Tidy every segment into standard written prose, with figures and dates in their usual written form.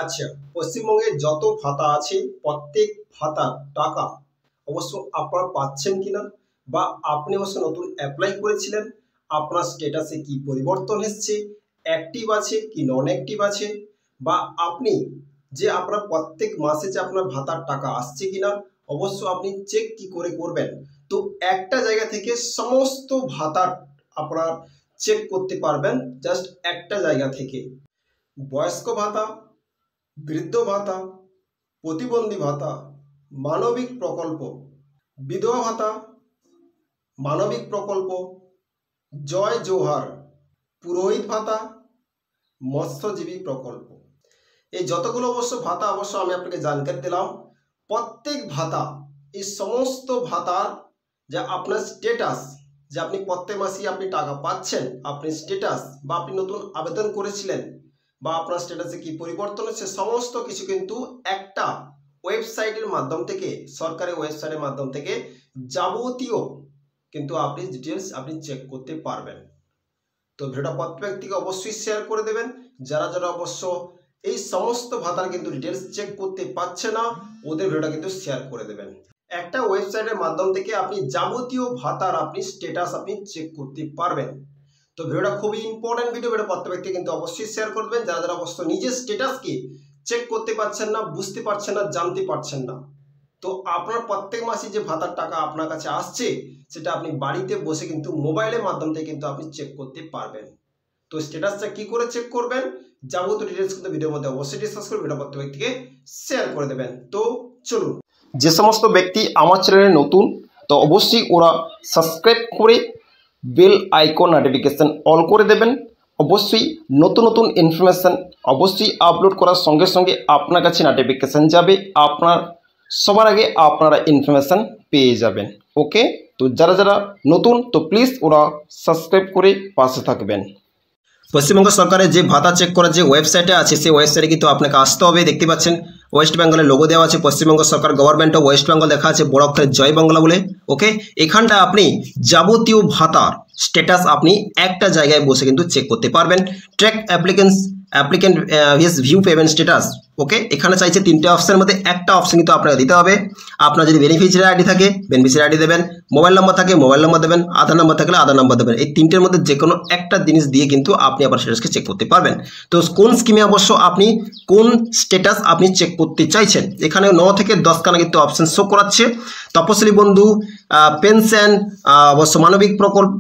আচ্ছা, পশ্চিমবঙ্গে যত ভাতা আছে প্রত্যেক ভাতার টাকা অবশ্য আপনারা পাচ্ছেন কিনা, বা আপনি অবশ্য নতুন অ্যাপ্লাই করেছিলেন, আপনার স্ট্যাটাসে কি পরিবর্তন এসছে, অ্যাক্টিভ আছে কি নন অ্যাক্টিভ আছে, বা আপনি যে আপনার প্রত্যেক মাসে যে আপনার ভাতার টাকা আসছে কিনা অবশ্য আপনি চেক কি করে করবেন। তো একটা জায়গা থেকে সমস্ত ভাতার আপনার চেক করতে পারবেন, জাস্ট একটা জায়গা থেকে। বয়স্ক ভাতা, বৃদ্ধ ভাতা, প্রতিবন্ধী ভাতা, মানবিক প্রকল্প, বিধবা ভাতা, মানবিক প্রকল্প, জয় জোহার, পুরোহিত ভাতা, মৎস্যজীবী প্রকল্প, এই যতগুলো অবশ্য ভাতা অবশ্য আমি আপনাকে জানকারি দিলাম। প্রত্যেক ভাতা, এই সমস্ত ভাতার যা আপনার স্ট্যাটাস, যে আপনি প্রত্যেক মাসেই আপনি টাকা পাচ্ছেন, আপনি স্ট্যাটাস বা আপনি নতুন আবেদন করেছিলেন বা আপনার স্ট্যাটাসে কি পরিবর্তন হচ্ছে, সমস্ত কিছু কিন্তু একটা ওয়েবসাইটের মাধ্যম থেকে, সরকারি ওয়েবসাইটের মাধ্যম থেকে যাবতীয় কিন্তু আপনি ডিটেলস আপনি চেক করতে পারবেন। তো ভিডিওটা প্রত্যেক ব্যক্তিকে অবশ্যই শেয়ার করে দেবেন। যারা যারা অবশ্য এই সমস্ত ভাতার কিন্তু ডিটেলস চেক করতে পারছে না, ওদের ভিডিওটা কিন্তু শেয়ার করে দেবেন। একটা ওয়েবসাইটের মাধ্যম থেকে আপনি যাবতীয় ভাতার আপনি স্ট্যাটাস আপনি চেক করতে পারবেন। তো ভিডিওটা খুবই ইম্পর্টেন্ট ভিডিও, ভিডিও প্রত্যেক ব্যক্তি কিন্তু অবশ্যই শেয়ার করবেন। যারা যারা অবশ্য নিজের স্ট্যাটাসকে চেক করতে পারছেন না, বুঝতে পারছেন না, জানতে পারছেন না, তো আপনার প্রত্যেক মাসে যে ভাতার টাকা আপনার কাছে আসছে সেটা আপনি বাড়িতে বসে কিন্তু মোবাইলের মাধ্যম থেকে কিন্তু আপনি চেক করতে পারবেন। তো স্ট্যাটাসটা কি করে চেক করবেন, যাবতীয় ডিটেলস কিন্তু ভিডিওর মধ্যে অবশ্যই ডিসকাস করে ভিডিও প্রত্যেক ব্যক্তিকে শেয়ার করে দেবেন। তো চলুন, যে সমস্ত ব্যক্তি আমার চ্যানেলে নতুন, তো অবশ্যই ওরা সাবস্ক্রাইব করে বেল আইকন নোটিফিকেশন অল করে দেবেন। অবশ্যই নতুন নতুন ইনফরমেশান অবশ্যই আপলোড করার সঙ্গে সঙ্গে আপনার কাছে নোটিফিকেশান যাবে, আপনার সবার আগে আপনারা ইনফরমেশান পেয়ে যাবেন। ওকে, তো যারা যারা নতুন তো প্লিজ ওরা সাবস্ক্রাইব করে পাশে থাকবেন। পশ্চিমবঙ্গ সরকারের যে ভাতা চেক করার যে ওয়েবসাইটে আছে, সেই ওয়েবসাইটে কিন্তু আপনাকে আসতে হবে। দেখতে পাচ্ছেন ওয়েস্ট বেঙ্গলের লোগো দেওয়া আছে, পশ্চিমবঙ্গ সরকার গভর্নমেন্ট অফ ওয়েস্ট বেঙ্গল লেখা আছে বড় অক্ষরে জয় বাংলা বলে। ওকে, এখানটা আপনি যাবতীয় ভাতার স্ট্যাটাস আপনি একটা জায়গায় বসে কিন্তু চেক করতে পারবেন। Track applicant his view payment status. Okay, এখানে চাইছে তিনটে অপশনের মধ্যে একটা অপশন কিন্তু আপনাকে দিতে হবে। আপনার যদি বেনিফিশিয়ারি আইডি থাকে বেনিফিশিয়ারি আইডি দেবেন, মোবাইল নম্বর থাকে মোবাইল নম্বর দেবেন, আধার নম্বর থাকলে আধার নম্বর দেবেন। এই তিনটের মধ্যে যে কোনো একটা জিনিস দিয়ে কিন্তু আপনি আবার স্ট্যাটাসকে চেক করতে পারবেন। তো কোন স্কিমে অবশ্য আপনি কোন স্ট্যাটাস আপনি চেক করতে চাইছেন, এখানে 9 থেকে 10 খানা কিন্তু অপশন শো করাচ্ছে। তপশিলি বন্ধু, পেনশন, অবশ্য মানবিক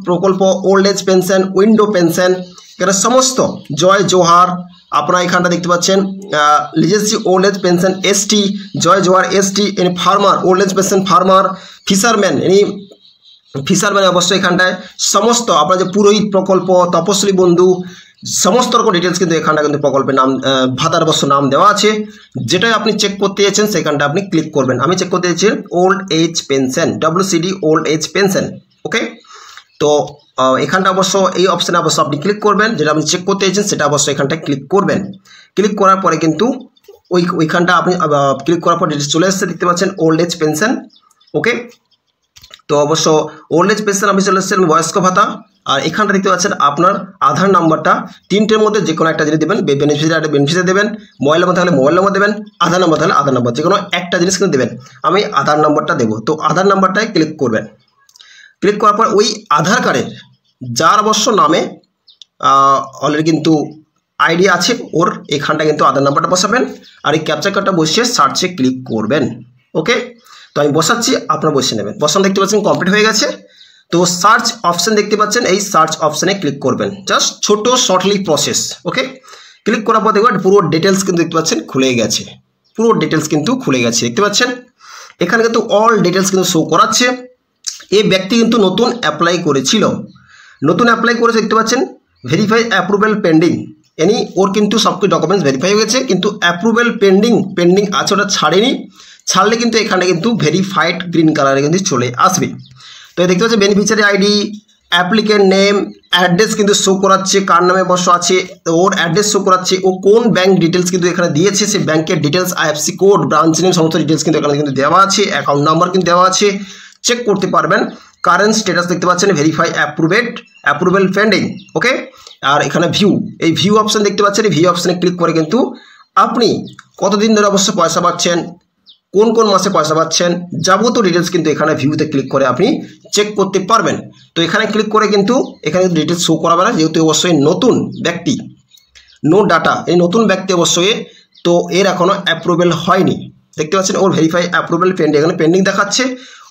প্রকল্প, old age pension, widow pension, এখানে সমস্ত জয় জোহার আপনারা এখানটা দেখতে পাচ্ছেন। Legacy old age pension ST, Jai Johar ST, any farmer old age pension farmer, fisherman any fisherman অবশ্যই এখানটায় সমস্ত আপনার যে পুরোহিত প্রকল্প, তপশিলি বন্ধু, সমস্ত রকম ডিটেলস কিন্তু এখানটা কিন্তু প্রকল্পের নাম ভাতার অবশ্য নাম দেওয়া আছে। যেটাই আপনি চেক করতে চাইছেন সেখানটা আপনি ক্লিক করবেন। আমি চেক করতে চাইছি old age pension, WCD old age pension. Okay, তো এখানটা অবশ্য এই অপশানে অবশ্য আপনি ক্লিক করবেন, যেটা আপনি চেক করতে চাইছেন সেটা অবশ্যই এখানটায় ক্লিক করবেন। ক্লিক করার পরে কিন্তু ওইখানটা আপনি ক্লিক করার পর ডিটেলস চলে আসছে, দেখতে পাচ্ছেন ওল্ড এজ পেনশন। ওকে, তো অবশ্য ওল্ড এজ পেনশন আপনি চলে এসেছেন বয়স্ক ভাতা। আর এখানটা দেখতে পাচ্ছেন আপনার আধার নাম্বারটা তিনটের মধ্যে যে কোনো একটা জিনিস দেবেন, বেনিফিশিয়ারি দেবেন, মোবাইল নম্বর থাকলে মোবাইল নম্বর দেবেন, আধার নম্বর থাকলে আধার নম্বর, যে কোনো একটা জিনিস কিন্তু দেবেন। আমি আধার নম্বরটা দেবো, তো আধার নাম্বারটায় ক্লিক করবেন। ক্লিক করার পর ওই আধার কার্ডের যার অবশ্য নামে অলরেডি কিন্তু আইডি আছে ওর এখানটা কিন্তু আধার নাম্বারটা বসাবেন, আর এই ক্যাপচার কোডটা বসিয়ে সার্চে ক্লিক করবেন। ওকে, তো আমি বসাচ্ছি, আপনারা বসিয়ে নেবেন। বসানো দেখতে পাচ্ছেন কমপ্লিট হয়ে গেছে। তো সার্চ অপশান দেখতে পাচ্ছেন, এই সার্চ অপশানে ক্লিক করবেন, জাস্ট ছোট শর্টলি প্রসেস। ওকে, ক্লিক করার পর দেখবেন পুরো ডিটেলস কিন্তু দেখতে পাচ্ছেন খুলে গেছে, পুরো ডিটেলস কিন্তু খুলে গেছে। দেখতে পাচ্ছেন এখানে কিন্তু অল ডিটেলস কিন্তু শো করাচ্ছে। এই ব্যক্তি কিন্তু নতুন অ্যাপ্লাই করেছিল, নতুন অ্যাপ্লাই করেছে, দেখতে পাচ্ছেন ভেরিফাই অ্যাপ্রুভেল পেন্ডিং, ওর কিন্তু সব কিছু ডকুমেন্টস ভেরিফাই হয়ে গেছে, কিন্তু অ্যাপ্রুভেল পেন্ডিং আছে, ওটা ছাড়েনি। ছাড়লে কিন্তু এখানে কিন্তু ভেরিফাইড গ্রিন কালারে কিন্তু চলে আসবে। তো দেখতে পাচ্ছেন beneficiary ID, applicant name, address কিন্তু শো করাচ্ছে, কার নামে অবশ্য আছে ওর অ্যাড্রেস শো করাচ্ছে, ও কোন ব্যাঙ্ক ডিটেলস কিন্তু এখানে দিয়েছে, সেই ব্যাঙ্কের details, IFSC code, branch name, সমস্ত ডিটেলস কিন্তু এখানে কিন্তু দেওয়া আছে, অ্যাকাউন্ট নাম্বার কিন্তু দেওয়া আছে, চেক করতে পারবেন। কারেন্ট স্ট্যাটাস দেখতে পাচ্ছেন ভেরিফাই অ্যাপ্রুভেল পেন্ডিং। ওকে, আর এখানে ভিউ, এই ভিউ অপশান দেখতে পাচ্ছেন, এই ভিউ অপশানে ক্লিক করে কিন্তু আপনি কতদিন ধরে অবশ্য পয়সা পাচ্ছেন, কোন কোন মাসে পয়সা পাচ্ছেন, যাবতীয় ডিটেলস কিন্তু এখানে ভিউতে ক্লিক করে আপনি চেক করতে পারবেন। তো এখানে ক্লিক করে কিন্তু এখানে ডিটেলস শো করাবে না, যেহেতু অবশ্যই নতুন ব্যক্তি, নো ডাটা, এই নতুন ব্যক্তি অবশ্যই, তো এর এখনও অ্যাপ্রুভেল হয়নি। দেখতে পাচ্ছেন ওর ভেরিফাই অ্যাপ্রুভেল পেন্ডিং, এখানে পেন্ডিং দেখাচ্ছে।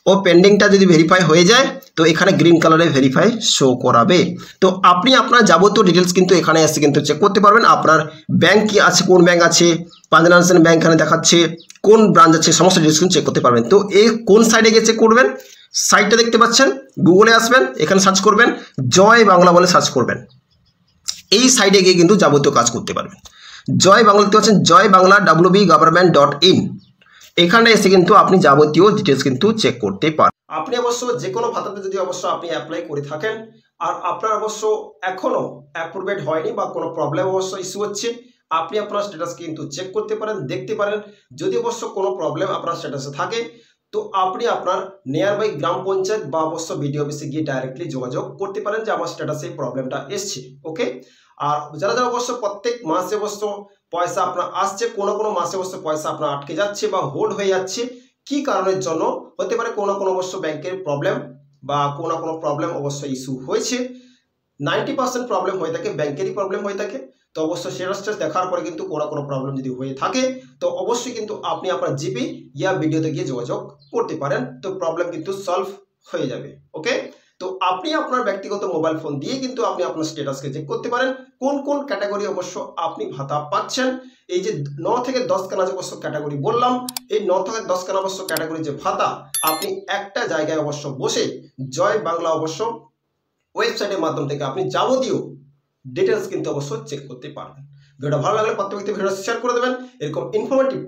ও পেন্ডিংটা যদি ভেরিফাই হয়ে যায় তো এখানে গ্রিন কালারে ভেরিফাই শো করাবে। তো আপনি আপনার যাবতীয় ডিটেলস কিন্তু এখানে এসে কিন্তু চেক করতে পারবেন। আপনার ব্যাংক কি আছে, কোন ব্যাংক আছে, পাঞ্জাব ন্যাশনাল ব্যাংক এখানে দেখাচ্ছে, কোন ব্রাঞ্চ আছে, সমস্ত ডিটেলস কিন্তু চেক করতে পারবেন। তো এই কোন সাইডে গিয়ে চেক করবেন, সাইটটা দেখতে পাচ্ছেন, গুগলে আসবেন, এখানে সার্চ করবেন, জয় বাংলা বলে সার্চ করবেন। এই সাইডে গিয়ে কিন্তু যাবতীয় কাজ করতে পারবেন। জয় বাংলা দেখতে পাচ্ছেন, জয় বাংলা wbgovernment.in, এখানে এসে কিন্তু আপনি যাবতীয় ডিটেলস কিন্তু চেক করতে পারেন। আপনি অবশ্য যে কোনো ভাতাতে যদি অবশ্য আপনি অ্যাপ্লাই করে থাকেন আর আপনার অবশ্য এখনও অ্যাপ্রুভেড হয়নি বা কোনো প্রবলেম অবশ্য ইস্যু হচ্ছে, আপনি আপনার স্ট্যাটাস কিন্তু চেক করতে পারেন, দেখতে পারেন। যদি অবশ্য কোনো প্রবলেম আপনার স্ট্যাটাসে থাকে তো আপনি আপনার নিয়ার বাই গ্রাম পঞ্চায়েত বা অবশ্য বিডিও অফিসে গিয়ে ডাইরেক্টলি যোগাযোগ করতে পারেন যে আমার স্ট্যাটাসে প্রবলেমটা এসছে। ওকে, আর যারা যারা অবশ্য প্রত্যেক মাসে অবশ্য পয়সা আপনার আসছে, কোনো কোনো মাসে অবশ্য পয়সা আপনার আটকে যাচ্ছে বা হোল্ড হয়ে যাচ্ছে, কি কারণের জন্য হতে পারে, কোনো কোনো অবশ্য ব্যাংকের প্রবলেম বা কোনো কোনো প্রবলেম অবশ্য ইস্যু হয়েছে। 90% প্রবলেম হয়ে থাকে ব্যাংকেরই প্রবলেম হয়ে থাকে। তো অবশ্যই স্ট্যাটাস দেখার পরে কিন্তু কোনো প্রবলেম যদি হয়ে থাকে তো অবশ্যই কিন্তু আপনি আপনার জিপি ইয়া ভিডিওতে গিয়ে যোগাযোগ করতে পারেন, তো প্রবলেম কিন্তু সলভ হয়ে যাবে। ওকে, তো আপনি আপনার ব্যক্তিগত মোবাইল ফোন দিয়ে কিন্তু আপনি আপনার স্ট্যাটাসকে চেক করতে পারেন কোন কোন ক্যাটাগরি অবশ্য আপনি ভাতা পাচ্ছেন। এই যে 9 থেকে 10 খানা অবশ্য ক্যাটাগরি বললাম, এই 9 থেকে 10 খানা অবশ্য ক্যাটাগরি যে ভাতা আপনি একটা জায়গায় অবশ্য বসে জয় বাংলা অবশ্য ওয়েবসাইটের মাধ্যম থেকে আপনি যাবতীয় ডিটেলস কিন্তু অবশ্যই চেক করতে পারবেন। ভিডিওটা ভালো লাগলে প্রত্যেক ব্যক্তি ভিডিও শেয়ার করে দেবেন। এরকম ইনফরমেটিভ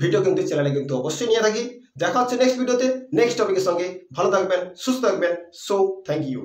ভিডিও কিন্তু চ্যানেলে কিন্তু অবশ্যই নিয়ে থাকি। দেখা হচ্ছে নেক্সট ভিডিওতে নেক্সট টপিকের সঙ্গে। ভালো থাকবেন, সুস্থ থাকবেন। So thank you.